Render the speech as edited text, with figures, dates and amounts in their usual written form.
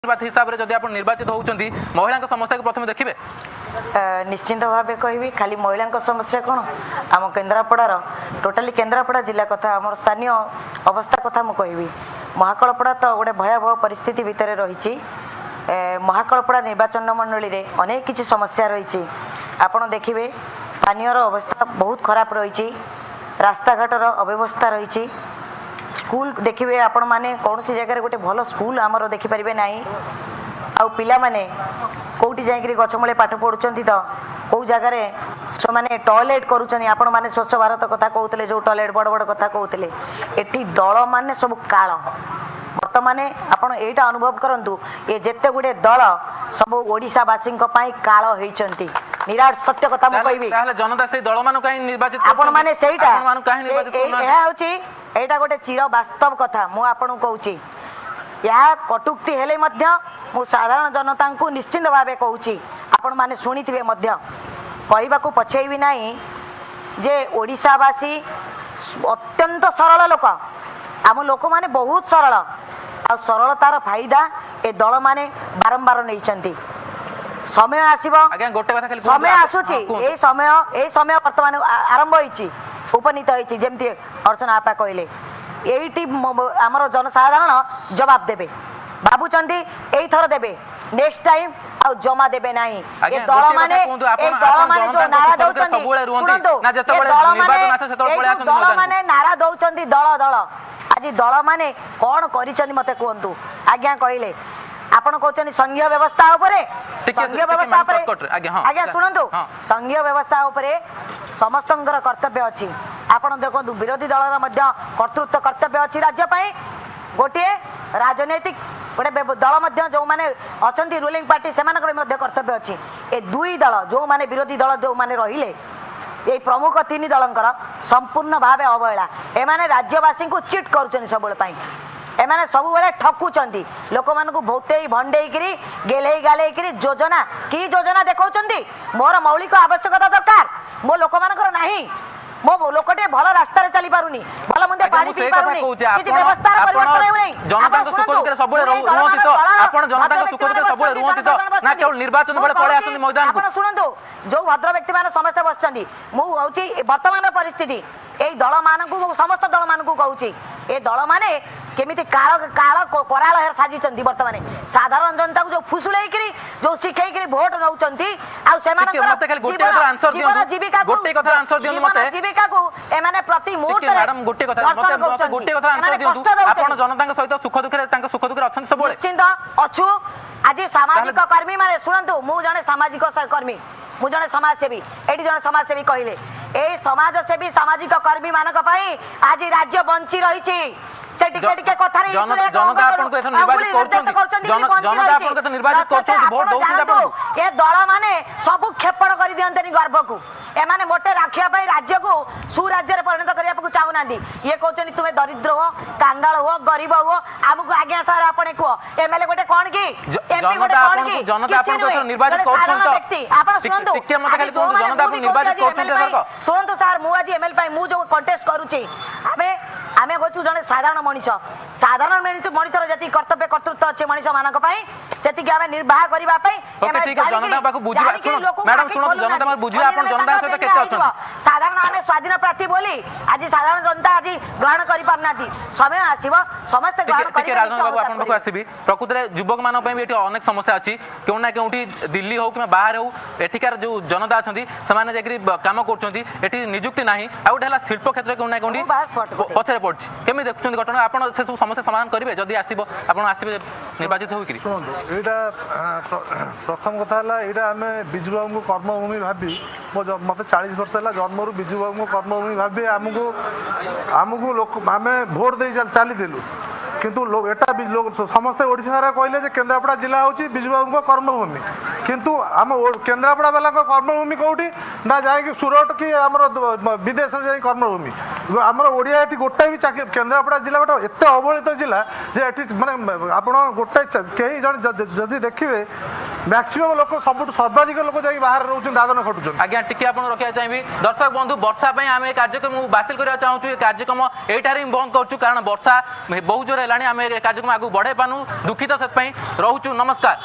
हिसाब से जब आप निर्वाचित होती महिला समस्या को प्रथम देखिए निश्चिंत भाव कहि खाली महिला समस्या कौन आम केन्द्रापड़ार टोटाली केन्द्रापड़ा जिला कथा आम स्थानीय अवस्था कथा मुझे कहि महाकालपड़ा तो गोटे भयावह परिस्थिति भितर रही महाकालपड़ा निर्वाचन मंडली रे अनेक किसी समस्या रही आपड़ देखिए स्थानीय अवस्था बहुत खराब रही रास्ता घाटर अव्यवस्था रही स्कूल देखिए आपण मैंने कौन सी जगह गोटे भल स्कूल आमर देखिपारे ना आउ पिला माने कौटी जाइकरी गछमूले पाठ पढ़ुचंती तो कौ जगार सो माने टॉयलेट करूचनी आपण माने स्वच्छ भारत कथा कहते जो टॉयलेट बड़ बड़ कथा कहते एटी दल माने सब काल बर्तमाने आपण एटा अनुभव करंतु ये जेते गुडे दल सब ओडिशावासी काल होइचंती निराट सत्य कथा मु कहबी ताहले जनता से दल मानु काहे निर्वाचित आपण माने सेइटा आपण मानु काहे निर्वाचित करना एहा होची एटा गोटे चिर वास्तव कथा मु आपण कहूची या कटुक्ति हेले मध्य मु साधारण जनता को निश्चिंत भावे कहूची आपण माने सुनिथिबे मध्य कहबाकू पछेइबी नाही जे ओडिशावासी अत्यंत सरल लोक आम लोक माने बहुत सरल आ सरलतार फायदा ए दल माने बारंबार नैचंती समय आसीबो आज्ञा गोटे कथा खाली समय आसुची ए समय वर्तमान आरंभ होईची उपनीत होईची जेमती अर्चना आपा कहले एईटी हमर जनसाधारण जवाब देबे बाबूचंदी एई थर देबे नेक्स्ट टाइम आ जमा देबे नाही ए दल माने जो नारा दउचंदी सुनंतु ना जतबेले निर्वाचन आसे सेतबेले पळे आसुन दल माने नारा दउचंदी दल दल आज दल माने कोन करिचंदी मते कहंतु आज्ञा कहले आपण कहते संघीय व्यवस्था संघीय व्यवस्था आज्ञा शुणु संघीय व्यवस्था समस्त कर्तव्य अच्छी आपण देखो विरोधी दल कर्तृत्व कर्तव्य अच्छी राज्य गोटे राजनैतिक गोटे दल जो मैंने अच्छा रूलिंग पार्टी से कर्तव्य अच्छी ए दुई दल जो मैंने विरोधी दल जो मैंने रहिले ये प्रमुख तीन दलंकर संपूर्ण भाव अवहेला एमाने राज्यवासी को चिट करुछन सबुल एमाने सब बेले ठकुचंती लोक मानकु भौतेई भंडेईकरी गेलेई गालेईकरी योजना की योजना देखौचंती मोर मौलिक आवश्यकता दरकार मो लोक मानकर नाही मो लोकटे भल रास्ता रे चली पारुनी भल मुंदे पानी पी पारुनी किछि व्यवस्था रे परिवर्तन हेउ नै जनता को सुख दुख सबले रहंती तो आपण जनता को सुख दुख सबले रहंती तो ना केवल निर्वाचन बेले पळे आसुनी मैदान को आपण सुनंतु जो भद्र व्यक्ति माने समस्त बसचंदी मु होउची वर्तमान परिस्थिति एई दल मानकु समस्त दल मानकु कहूची ए दल माने केमिति काळ काळ कराळ साजिचंती वर्तमाने साधारण जनता को जो फुसुलेइकरी जो सिखेइकरी वोट नउचंती आ सेमानकर जीवन जीविका गोटे कथा आंसर दियौ मते जीविका को एमाने प्रति मुहूर्त मैडम गोटे कथा मते गोटे कथा आंसर दियौ आपण जनता के सहित सुख दुख रे तांका सुख दुख रे अछन सब निश्चित अछु आज सामाजिक कर्मी माने सुनंतु मु जने सामाजिक कर्मी मु जने समाजसेवी एटी जने समाजसेवी कहिले ए समाजसेवी सामाजिक कर्मी मानक पई आज राज्य बंची रहिछि से टिके टिके कथा रे जनता आपन को एथन निर्वाचित करछन जनता आपन को निर्वाचित करछन वोट दउछन आपन ए दल माने सब खेपण करि दियंतनी गर्भ को एमाने मोटे राखिया पई राज्य को सुराज्य रे परिणत करिया को चाहू नांदी ये कहछन तुमे दरिद्र हो कांगाल हो गरीब हो हमको आज्ञा सर आपने को एमएलए गोटे कोन की एमपी गोटे कोन की जनता आपन को निर्वाचित करछन तो व्यक्ति आपन सुनंतु टिके मते खाली जनता आपन निर्वाचित करछन सर सुनंतु सर मु आज एमएलए पई मु जो कंटेस्ट करूची आमे होछु जने साधारण मनीष मनीषर जति कर्तव्य कर्तृत्व अच्छे मनीष मानक पई सेति के आमे निर्वाह करबा पई जनता बाकू बुझिबा मैडम सुनो जनता मत बुझिबा आपन जनता सहित केते अछन साधारण आमे स्वाधीन प्रार्थी बोली आज साधारण जनता आज ग्रहण करि पारनाती समय आसीबो समस्त ग्रहण करि राजन बाबू आपन को आसीबी प्रकृति रे युवक मान पई एठी अनेक समस्या अछि केउ ना केउठी दिल्ली हो कि बाहर हो एठिकार जो जनता अछंती समान जेकरी काम करछंती एठी नियुक्ति नाही आ उठला शिल्प क्षेत्र केउ ना केउठी पछरे पड़छि केमि देखछंती घटना आपन से सब समस्या समाधान करिवे जदी आसीबो आपन आसीबे निर्वाचित होई कि सुनंतु एटा प्रथम कथा हला एटा हमें बिजू बाबू को कर्मभूमि भाबी मते 40 वर्ष हला जन्मरु बिजू बाबू को कर्मभूमि भाबी हमको लोक आमे भोट दे चली दिलु किंतु एटा लोग समस्त ओडिशा सारा कहले जे केन्द्रापड़ा जिला होची बिजू बाबू कर्मभूमि किंतु आम केन्द्रापड़ा वाला कर्मभूमि कौटी ना जाए सुरट कि आमर विदेश जाए कर्मभूमि आमर ओडिया एटी गोटे भी चाकरी केन्द्रापड़ा जिला गोटे एत अवहेलित जिला जे एटी माने आपण गोटे कई जन जदि देखिए मैक्सिमम लोक सब सर्वाधिक लोक जाई बाहर रहउछन दादन खटुछन आज्ञा टिके आपण रखिया चाहिबी दर्शक बंधु वर्षा पई आमे कार्यक्रम बातिल करिया चाहूछु ए कार्यक्रम एटारे बंद करछु कारण वर्षा बहुत जोर ହେଲାଣି ଆମେ ଏ କାର୍ଯ୍ୟକ୍ରମ ଆଗକୁ ବଢ଼ାଇ ପାରୁନୁ ଦୁଃଖିତ ସେଥିପାଇଁ ରହୁଛୁ ନମସ୍କାର।